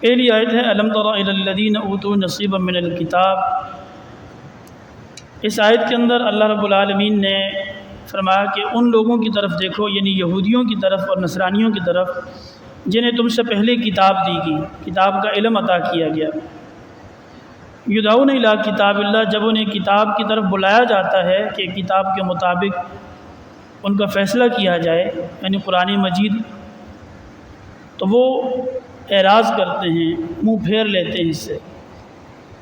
پہلی آیت ہے الم تر الی الذین اوتوا نصیبا من الکتاب۔ اس آیت کے اندر اللہ رب العالمین نے فرمایا کہ ان لوگوں کی طرف دیکھو، یعنی یہودیوں کی طرف اور نصرانیوں کی طرف، جنہیں تم سے پہلے کتاب دی گئی، کتاب کا علم عطا کیا گیا۔ یدعون الی کتاب اللہ، جب انہیں کتاب کی طرف بلایا جاتا ہے کہ کتاب کے مطابق ان کا فیصلہ کیا جائے، یعنی قرآن مجید، تو وہ اعراض کرتے ہیں، منہ پھیر لیتے ہیں اس سے۔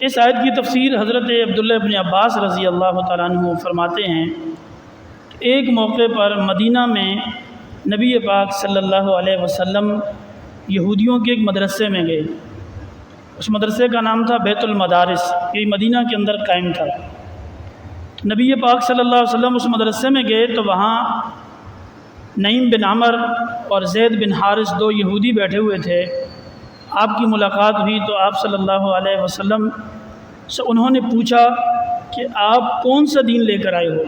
اس آیت کی تفسیر حضرت عبداللہ ابن عباس رضی اللہ تعالیٰ عنہ فرماتے ہیں کہ ایک موقع پر مدینہ میں نبی پاک صلی اللہ علیہ وسلم یہودیوں کے ایک مدرسے میں گئے۔ اس مدرسے کا نام تھا بیت المدارس، یہ مدینہ کے اندر قائم تھا۔ نبی پاک صلی اللہ علیہ وسلم اس مدرسے میں گئے تو وہاں نعیم بن عمر اور زید بن حارث دو یہودی بیٹھے ہوئے تھے۔ آپ کی ملاقات ہوئی تو آپ صلی اللہ علیہ وسلم سے انہوں نے پوچھا کہ آپ کون سا دین لے کر آئے ہو؟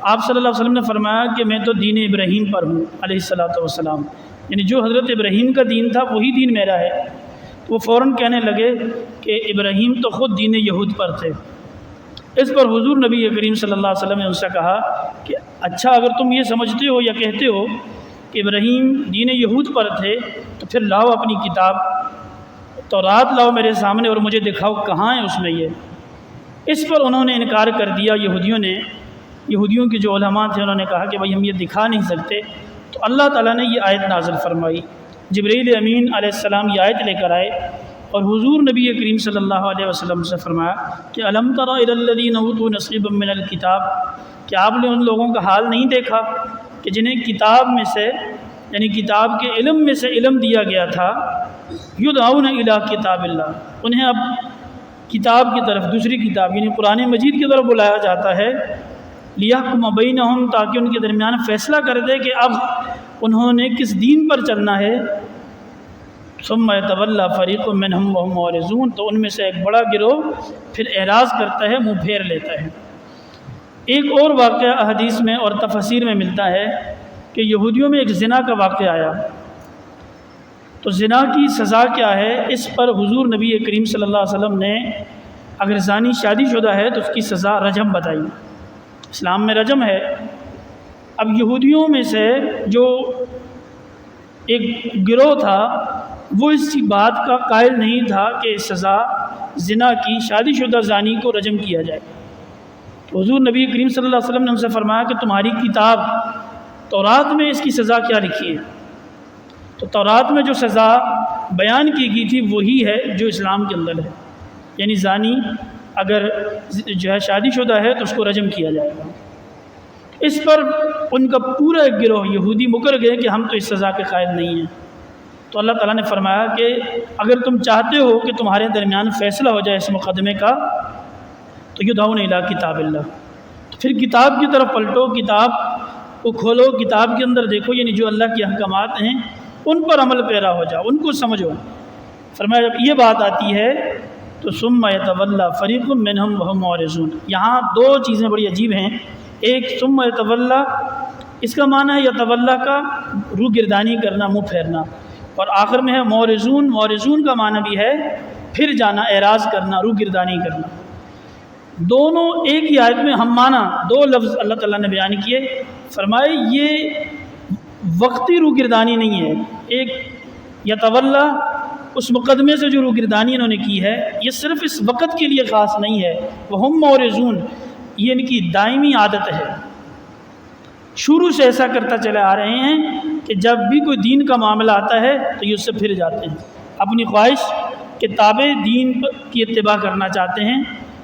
آپ صلی اللہ علیہ وسلم نے فرمایا کہ میں تو دین ابراہیم پر ہوں علیہ الصلوۃ والسلام، یعنی جو حضرت ابراہیم کا دین تھا وہی دین میرا ہے۔ تو وہ فوراً کہنے لگے کہ ابراہیم تو خود دین یہود پر تھے۔ اس پر حضور نبی کریم صلی اللہ علیہ وسلم نے ان سے کہا کہ اچھا، اگر تم یہ سمجھتے ہو یا کہتے ہو کہ ابراہیم دین یہود پر تھے تو پھر لاؤ اپنی کتاب تورات لاؤ میرے سامنے اور مجھے دکھاؤ کہاں ہے اس میں یہ۔ اس پر انہوں نے انکار کر دیا، یہودیوں کے جو علماء تھے انہوں نے کہا کہ بھائی ہم یہ دکھا نہیں سکتے۔ تو اللہ تعالیٰ نے یہ آیت نازل فرمائی، جبرائیل امین علیہ السلام یہ آیت لے کر آئے اور حضور نبی کریم صلی اللہ علیہ وسلم سے فرمایا کہ الم تر الی الذین اوتوا نصیبا من الکتاب، کہ آپ نے ان لوگوں کا حال نہیں دیکھا کہ جنہیں کتاب میں سے، یعنی کتاب کے علم میں سے علم دیا گیا تھا، یدعون الی کتاب اللہ، انہیں اب کتاب کی طرف، دوسری کتاب یعنی قرآن مجید کی طرف بلایا جاتا ہے، لیحکم بینہم، تاکہ ان کے درمیان فیصلہ کر دے کہ اب انہوں نے کس دین پر چلنا ہے۔ ثم یتولی فریق منہم وہم معرضون، تو ان میں سے ایک بڑا گروہ پھر اعراض کرتا ہے، منہ پھیر لیتا ہے۔ ایک اور واقعہ احادیث میں اور تفاسیر میں ملتا ہے کہ یہودیوں میں ایک زنا کا واقعہ آیا، تو زنا کی سزا کیا ہے، اس پر حضور نبی کریم صلی اللہ علیہ وسلم نے اگر زانی شادی شدہ ہے تو اس کی سزا رجم بتائی، اسلام میں رجم ہے۔ اب یہودیوں میں سے جو ایک گروہ تھا وہ اس بات کا قائل نہیں تھا کہ سزا زنا کی شادی شدہ زانی کو رجم کیا جائے۔ تو حضور نبی کریم صلی اللہ علیہ وسلم نے ان سے فرمایا کہ تمہاری کتاب تورات میں اس کی سزا کیا لکھی ہے؟ تو تورات میں جو سزا بیان کی گئی تھی وہی ہے جو اسلام کے اندر ہے، یعنی زانی اگر جو ہے شادی شدہ ہے تو اس کو رجم کیا جائے گا۔ اس پر ان کا پورا ایک گروہ یہودی مکر گئے کہ ہم تو اس سزا کے قائل نہیں ہیں۔ تو اللہ تعالیٰ نے فرمایا کہ اگر تم چاہتے ہو کہ تمہارے درمیان فیصلہ ہو جائے اس مقدمے کا تو یدعون الی کتاب اللہ، تو پھر کتاب کی طرف پلٹو، کتاب کو کھولو، کتاب کے اندر دیکھو، یعنی جو اللہ کے احکامات ہیں ان پر عمل پیرا ہو جاؤ، ان کو سمجھو۔ فرمایا جب یہ بات آتی ہے تو ثم یتولی فریق منہم وہم معرضون، یہاں دو چیزیں بڑی عجیب ہیں۔ ایک ثم یتولی، اس کا معنی ہے یتولی کا روح گردانی کرنا، منہ پھیرنا، اور آخر میں ہے معرضون، معرضون کا معنی بھی ہے پھر جانا، اعراض کرنا، روح گردانی کرنا۔ دونوں ایک ہی آیت میں ہم معنی دو لفظ اللہ تعالیٰ نے بیان کیے۔ فرمائے یہ وقتی روح گردانی نہیں ہے، ایک یتولی اس مقدمے سے جو روح گردانی انہوں نے کی ہے یہ صرف اس وقت کے لیے خاص نہیں ہے، وہم معرضون، یہ ان کی دائمی عادت ہے، شروع سے ایسا کرتا چلے آ رہے ہیں کہ جب بھی کوئی دین کا معاملہ آتا ہے تو یہ اس سے پھر جاتے ہیں، اپنی خواہش کے تابع دین کی اتباع کرنا چاہتے ہیں،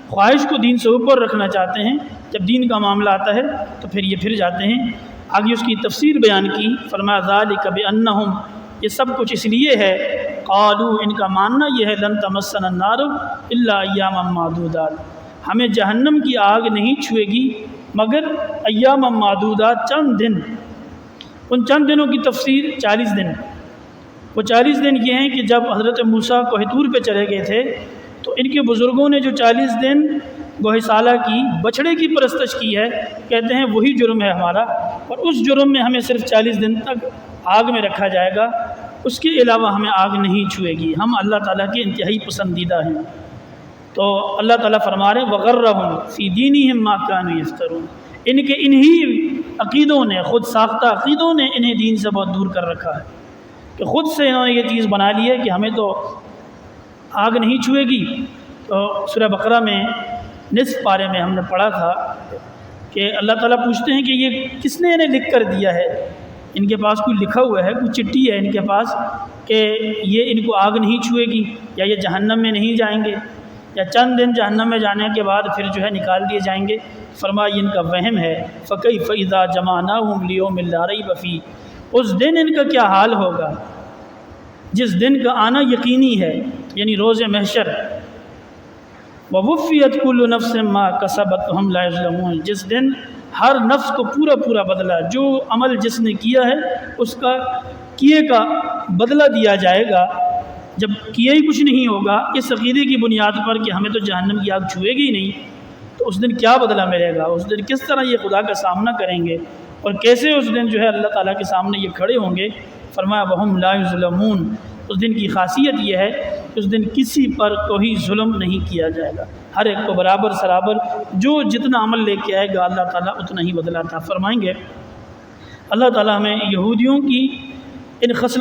خواہش کو دین سے اوپر رکھنا چاہتے ہیں، جب دین کا معاملہ آتا ہے تو پھر یہ پھر جاتے ہیں۔ آگے اس کی تفسیر بیان کی، فرمایا ذالک بانہم، یہ سب کچھ اس لیے ہے، قالوا، ان کا ماننا یہ ہے، لن تمسنا النار الا ایاما معدودات، ہمیں جہنم کی آگ نہیں چھوئے گی مگر ایام معدودات، چند دن۔ ان چند دنوں کی تفسیر 40 دن، وہ 40 دن یہ ہیں کہ جب حضرت موسیٰ کوہ طور پہ چلے گئے تھے تو ان کے بزرگوں نے جو 40 دن گوہ سالہ کی بچھڑے کی پرستش کی ہے، کہتے ہیں وہی جرم ہے ہمارا، اور اس جرم میں ہمیں صرف 40 دن تک آگ میں رکھا جائے گا، اس کے علاوہ ہمیں آگ نہیں چھوئے گی، ہم اللہ تعالیٰ کے انتہائی پسندیدہ ہیں۔ تو اللہ تعالیٰ فرما رہے ہیں وَغَرَّهُمْ فِي دِينِهِمْ مَا كَانُوا يَفْتَرُونَ، ان کے انہی عقیدوں نے، خود ساختہ عقیدوں نے انہیں دین سے بہت دور کر رکھا ہے، کہ خود سے انہوں نے یہ چیز بنا لی ہے کہ ہمیں تو آگ نہیں چھوئے گی۔ تو سورہ بقرہ میں نصف پارے میں ہم نے پڑھا تھا کہ اللہ تعالیٰ پوچھتے ہیں کہ یہ کس نے انہیں لکھ کر دیا ہے، ان کے پاس کوئی لکھا ہوا ہے، کوئی چٹھی ہے ان کے پاس کہ یہ ان کو آگ نہیں چھوئے گی، یا یہ جہنم میں نہیں جائیں گے، یا چند دن جہنم میں جانے کے بعد پھر جو ہے نکال دیے جائیں گے؟ فرمایا ان کا وہم ہے۔ فَكَيْفَ إِذَا جَمَعْنَاهُمْ لِيَوْمٍ لَا رَيْبَ فِيهِ، اس دن ان کا کیا حال ہوگا جس دن کا آنا یقینی ہے، یعنی روز محشر۔ وَوُفِّيَتْ كُلُّ نَفْسٍ مَا كَسَبَتْ وَهُمْ لَا يُظْلَمُونَ، جس دن ہر نفس کو پورا بدلہ، جو عمل جس نے کیا ہے اس کا کیے کا بدلہ دیا جائے گا۔ جب کیا ہی کچھ نہیں ہوگا اس عقیدے کی بنیاد پر کہ ہمیں تو جہنم کی آگ چھوئے گی ہی نہیں، تو اس دن کیا بدلہ ملے گا؟ اس دن کس طرح یہ خدا کا سامنا کریں گے، اور کیسے اس دن جو ہے اللہ تعالیٰ کے سامنے یہ کھڑے ہوں گے؟ فرمایا وَهُمْ لَا يُظْلَمُونَ، اس دن کی خاصیت یہ ہے کہ اس دن کسی پر کوئی ظلم نہیں کیا جائے گا، ہر ایک کو برابر سرابر جو جتنا عمل لے کے آئے گا اللہ تعالیٰ اتنا ہی بدلہ عطا فرمائیں گے۔ اللہ تعالیٰ ہمیں یہودیوں کی ان خصلتوں